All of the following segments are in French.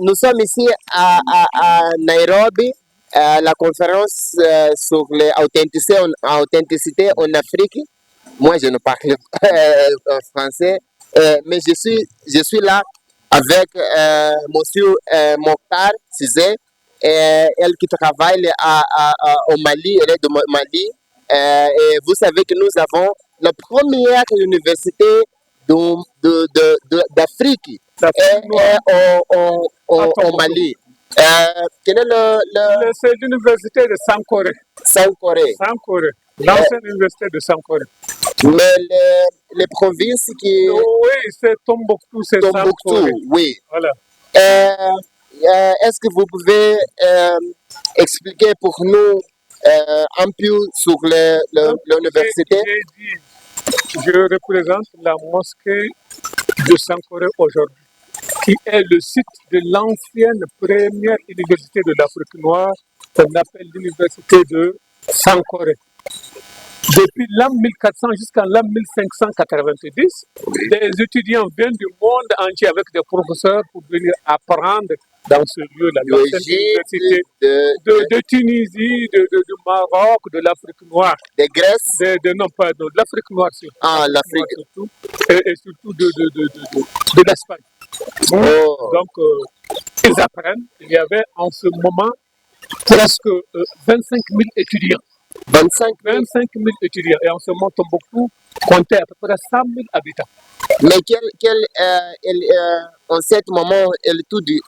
Nous sommes ici à Nairobi, à la conférence sur l'authenticité en Afrique. Moi, je ne parle pas français, mais je suis là avec Monsieur Mokhtar Cissé, elle qui travaille au Mali, elle est de Mali. Et vous savez que nous avons la première université d'Afrique au Mali. Quel est C'est l'université de Sankoré. Sankoré. Sankoré. L'ancienne université de Sankoré. Mais les provinces qui... Oui, c'est Tombouctou, c'est Sankoré. Oui. Voilà. Est-ce que vous pouvez expliquer pour nous un peu sur l'université? Je représente la mosquée de Sankoré aujourd'hui, qui est le site de l'ancienne première université de l'Afrique noire, qu'on appelle l'université de Sankoré. Depuis l'an 1400 jusqu'en l'an 1590, des étudiants viennent du monde entier avec des professeurs pour venir apprendre dans ce lieu-là. L'université de Tunisie, du Maroc, de l'Afrique noire. De Grèce? Non, pardon, de l'Afrique noire surtout. Ah, l'Afrique. Surtout, et surtout de l'Espagne. Oh. Donc, ils apprennent. Il y avait en ce moment presque 25 000 étudiants. 25 000 étudiants. Et en ce moment, Tombouctou comptait à peu près 100 000 habitants. Mais en ce moment, elle étudie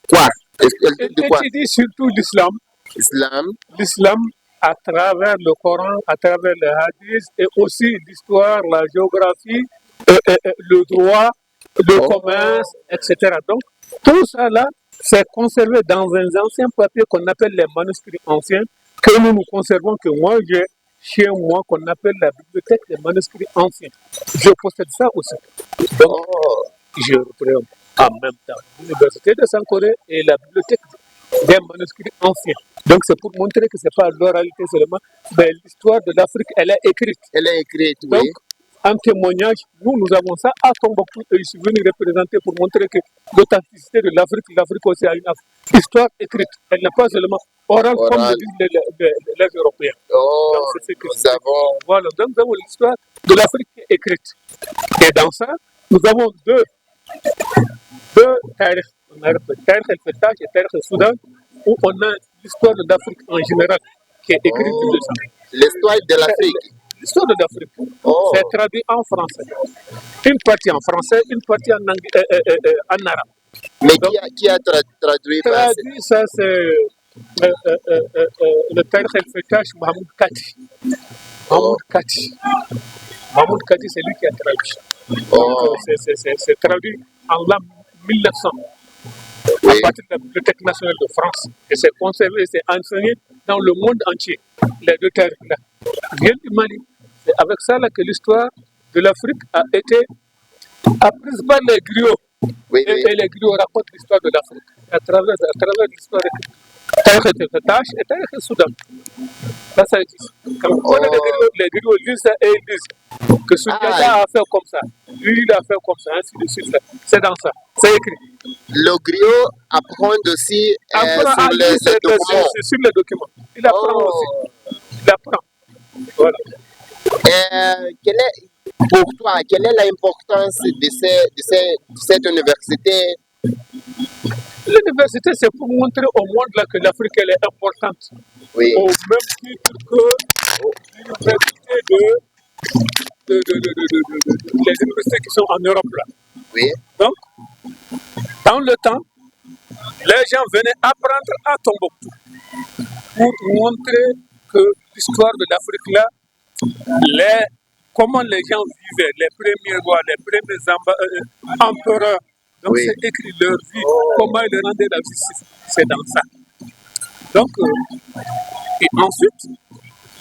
quoi? Elle étudie surtout l'islam. L'islam à travers le Coran, à travers les hadiths, et aussi l'histoire, la géographie, le droit, le commerce, etc. Donc, tout ça là, c'est conservé dans un ancien papier qu'on appelle les manuscrits anciens, que nous conservons, que moi j'ai chez moi, qu'on appelle la bibliothèque des manuscrits anciens. Je possède ça aussi. Donc, je représente en même temps l'université de Sankoré et la bibliothèque des manuscrits anciens. Donc, c'est pour montrer que ce n'est pas l'oralité seulement, mais l'histoire de l'Afrique, elle est écrite. Elle est écrite, oui. Donc, en témoignage, nous avons ça à Tombouctou et je suis venu représenter pour montrer que l'authenticité de l'Afrique aussi a une histoire écrite. Elle n'est pas seulement orale comme le disent les Européens. Donc, voilà, donc nous avons l'histoire de l'Afrique écrite. Et dans ça, nous avons deux tarifs. On a le tarif El-Fettah et le tarif El-Soudan, où on a l'histoire de l'Afrique en général, qui est écrite dessus. L'histoire de l'Afrique. L'histoire de l'Afrique. C'est traduit en français. Une partie en français, une partie en arabe. Mais donc, qui a traduit ça, c'est le tarif El-Fettah, Mahmoud Kati. Mahmoud Kati, c'est lui qui a traduit. Donc, c'est traduit en l'an 1900. À partir de la Bibliothèque nationale de France. Et c'est conservé, c'est enseigné dans le monde entier. Les deux tarifs-là viennent du Mali. C'est avec ça là, que l'histoire de l'Afrique a été apprise par les griots. Et les griots racontent l'histoire de l'Afrique à travers l'histoire de Tarikh El-Fettah et Tarikh El-Soudan. Ça existe. Quand on connaît les griots lisent ça et ils disent que Souniata a fait comme ça, lui il a fait comme ça, ainsi de suite. C'est dans ça, c'est écrit. Le griot apprend aussi sur les documents. C'est sur les documents. Il apprend aussi. Il apprend. Voilà. Pour toi, quelle est l'importance de cette université? L'université, c'est pour montrer au monde là, que l'Afrique elle est importante. Oui. Au même titre que l'université les universités qui sont en Europe là. Oui. Donc, dans le temps, les gens venaient apprendre à Tombouctou pour montrer que l'histoire de l'Afrique là, comment les gens vivaient, les premiers rois, les premiers empereurs. Donc, c'est écrit leur vie, comment ils rendaient la justice. C'est dans ça. Donc, et ensuite,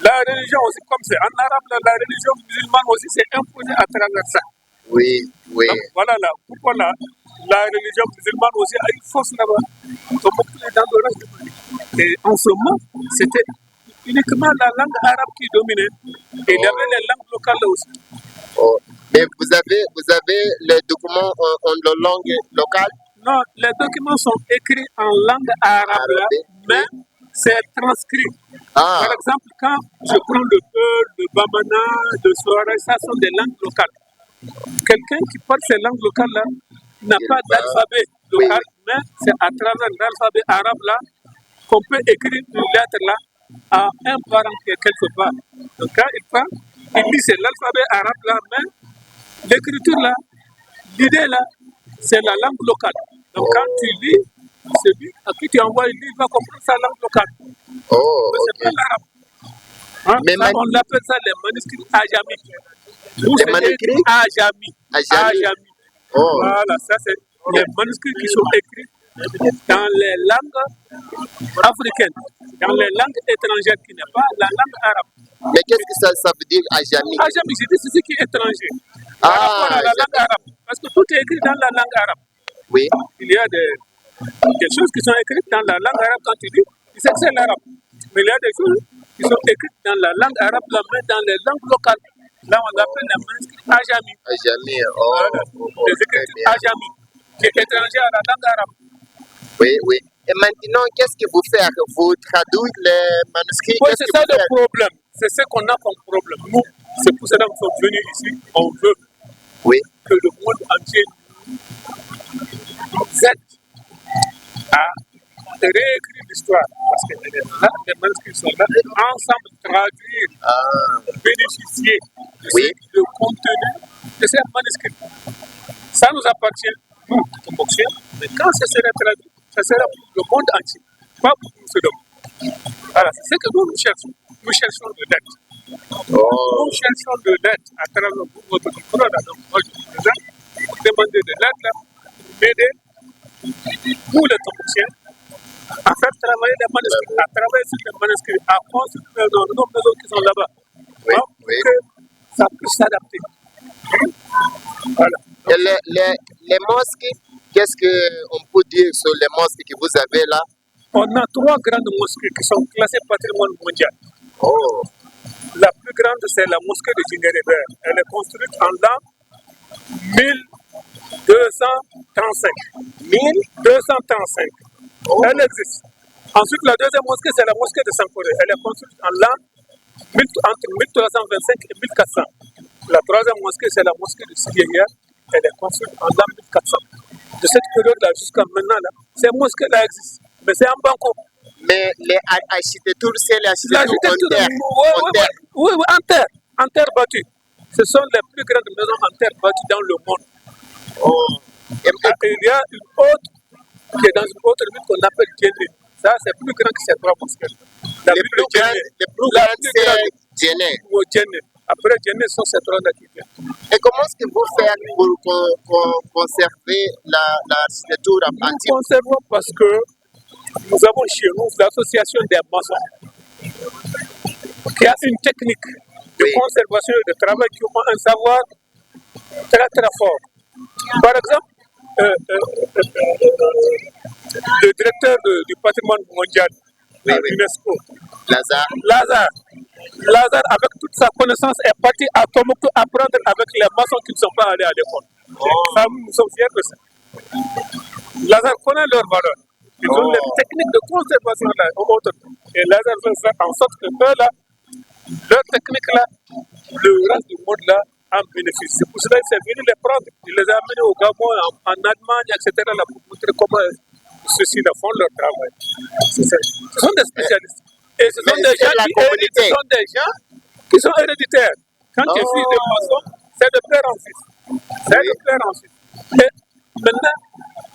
la religion aussi, comme c'est en arabe, la religion musulmane aussi s'est imposée à travers ça. Oui. Donc, voilà là, pourquoi la religion musulmane aussi a une force là-bas. Tombouctou est dans le reste du pays. Et en ce moment, c'était uniquement la langue arabe qui dominait. Et il y avait les langues locales aussi. Mais vous avez les documents en langue locale? Non, les documents sont écrits en langue arabe, là, mais c'est transcrit. Par exemple, quand je prends le Peul, le Bamana, le Soare, ça sont des langues locales. Quelqu'un qui parle ces langues locales-là n'a pas d'alphabet local, mais c'est à travers l'alphabet arabe là qu'on peut écrire une lettre là à un parent qui est quelque part. Donc quand il parle, il dit c'est l'alphabet arabe là, mais l'écriture là, l'idée là, c'est la langue locale. Donc quand tu lis, celui à qui tu envoies, il va comprendre sa langue locale. Mais c'est pas l'arabe. Hein? Ça, on appelle ça les manuscrits ajamiques. Les manuscrits ajami. Voilà, ça c'est les manuscrits qui sont écrits dans les langues africaines, dans les langues étrangères qui n'est pas la langue arabe. Mais qu'est-ce que ça veut dire ajami? Ajami, c'est ce qui est étranger. Par rapport à la langue arabe. Parce que tout est écrit dans la langue arabe. Oui. Il y a des choses qui sont écrites dans la langue arabe quand tu dis, tu sais que c'est l'arabe. Mais il y a des choses qui sont écrites dans la langue arabe, là, mais dans les langues locales. Là, on appelle les manuscrits ajami. Ajami, voilà. Les écritures ajami, qui est étranger à la langue arabe. Oui, oui. Et maintenant, qu'est-ce que vous faites? Vous traduisez les manuscrits? Oui, c'est ça le problème. C'est ce qu'on a comme problème. Nous, c'est pour cela que nous sommes venus ici. On veut que le monde entier nous aide à réécrire l'histoire. Parce que là, les manuscrits sont là. Ensemble, traduire, bénéficier du contenu de ces manuscrits. Ça nous appartient, nous, comme boxiers. Mais quand ce sera traduit, ça sera pour le monde entier, pas pour nous seuls. Voilà, c'est ce que nous cherchons. Nous cherchons de l'aide. Nous cherchons de l'aide à travers votre micro. Donc, moi, je vous demander de l'aide là, m'aider, nous les Tomboxiens, à faire travailler les manuscrits, à travailler sur les manuscrits, à construire nos maisons qui sont là-bas. Pour que ça puisse s'adapter. Voilà. Et les mosquées, qu'est-ce qu'on peut dire sur les mosquées que vous avez là? On a 3 grandes mosquées qui sont classées patrimoine mondial. La plus grande, c'est la mosquée de Djinguereber. Elle est construite en l'an 1235. 1235. Elle existe. Ensuite, la deuxième mosquée, c'est la mosquée de Sankoré. Elle est construite en l'an entre 1325 et 1400. La troisième mosquée, c'est la mosquée de Sidiéria. Elle est construite en l'an 1400. De cette période-là jusqu'à maintenant, là, ces mosquées-là existent. Mais c'est en banco. Mais les architectures, c'est l'architecture en terre. Oui, en terre battue. Ce sont les plus grandes maisons en terre battue dans le monde. Et il y a une autre qui est dans une autre ville qu'on appelle Djéné. Ça, c'est plus grand que ces 3 mosquées. Les plus grandes, c'est Djéné. Après Djéné sont ces 3 qui viennent. Et comment est-ce que vous faites pour conserver l'architecture antique? Nous conservons parce que nous avons chez nous l'association des maçons qui a une technique de conservation et de travail qui ont un savoir très très fort. Par exemple, le directeur du patrimoine mondial à l'UNESCO, Lazare, avec toute sa connaissance, est parti à Tombouctou apprendre avec les maçons qui ne sont pas allés à l'école. Nous sommes fiers de ça. Lazare connaît leurs valeurs. Ils ont les techniques de conservation là, autres. Et Lazare fait en sorte que eux là, leur technique là, le reste du monde là, en bénéficie. C'est pour cela qu'il s'est venu les prendre. Il les a amenés au Gabon, en Allemagne, etc. Là, pour montrer comment ceux-ci font leur travail. Ce sont des spécialistes. Et ce sont des gens qui sont héréditaires. Quand tu es fils de maçon, c'est de père en fils. Et maintenant,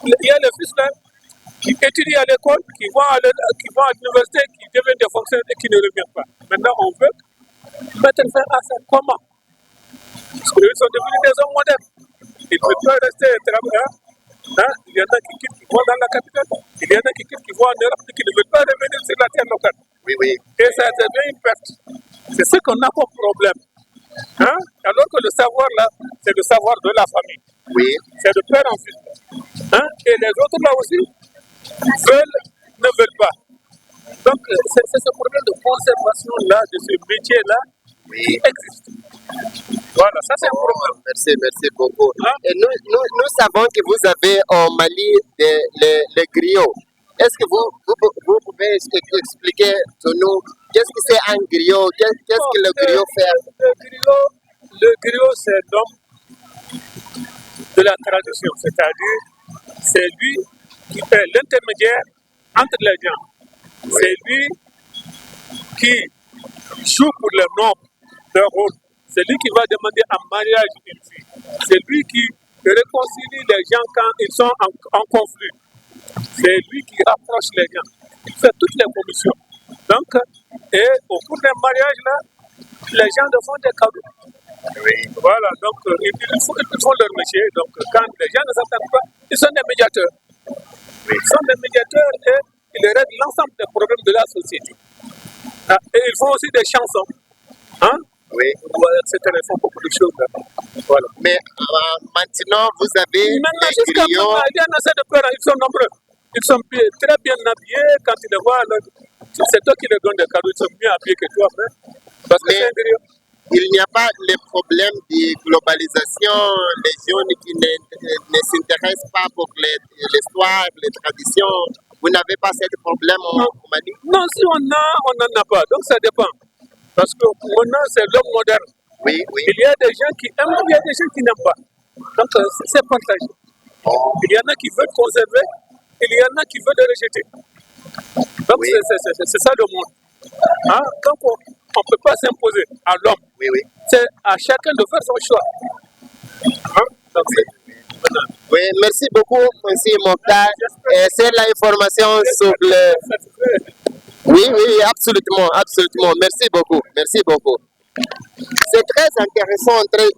il y a les fils là qui étudient à l'école, qui vont à l'université, qui deviennent des fonctionnaires et qui ne reviennent pas. Maintenant, on veut mettre fin à ça. Comment? Parce qu'ils sont devenus des hommes modernes. Ils ne peuvent pas rester travailler. Il y en a qui quittent, qui vont dans la capitale. Il y en a qui quittent, qui vont en Europe et qui ne veulent pas revenir sur la terre locale. Et ça devient une perte. C'est ce qu'on a comme problème. Alors que le savoir là, c'est le savoir de la famille. C'est de père en fils. Et les autres là aussi ne veulent pas. Donc c'est ce problème de conservation là, de ce métier là, qui existe. Voilà, ça c'est un problème. Merci, merci beaucoup. Hein? Et nous savons que vous avez au Mali les griots. Est-ce que vous pouvez expliquer pour nous qu'est-ce que c'est un griot? Qu'est-ce que le griot fait? Le griot, c'est l'homme de la tradition, c'est-à-dire c'est lui qui fait l'intermédiaire entre les gens. C'est lui qui joue pour le noble de rôle. C'est lui qui va demander en mariage une fille. C'est lui qui réconcilie les gens quand ils sont en conflit. C'est lui qui rapproche les gens. Il fait toutes les commissions. Donc, et au cours d'un mariage, là, les gens leur font des cadeaux. Oui. Voilà, donc ils font leur métier. Donc, quand les gens ne s'entendent pas, ils sont des médiateurs. Oui. Ils sont des médiateurs et ils règlent l'ensemble des problèmes de la société. Et ils font aussi des chansons. Hein? Oui. Etc. Ils font beaucoup de choses. Voilà. Mais maintenant, vous avez maintenant, des griots. Il y en a assez de peurs, ils sont nombreux. Ils sont très bien habillés. Quand tu les vois, c'est toi qui les donnes des cadeaux. Ils sont mieux habillés que toi. Parce que c'est un griot. Il n'y a pas le problème de globalisation, les jeunes qui ne s'intéressent pas pour l'histoire, les traditions. Vous n'avez pas ce problème au Mali? Non, si on n'en a pas. Donc ça dépend. Parce que maintenant, c'est l'homme moderne. Oui, oui. Il y a des gens qui aiment, il y a des gens qui n'aiment pas. Donc c'est partagé. Il y en a qui veulent conserver, il y en a qui veulent le rejeter. Donc oui. C'est ça le monde. Hein? Donc on ne peut pas s'imposer à l'homme. Oui, oui. C'est à chacun de faire son choix. Hein? Donc, oui, merci beaucoup, Monsieur Mokhtar. C'est l'information sur le... Oui, oui, absolument, absolument. Merci beaucoup, merci beaucoup. C'est très intéressant, très...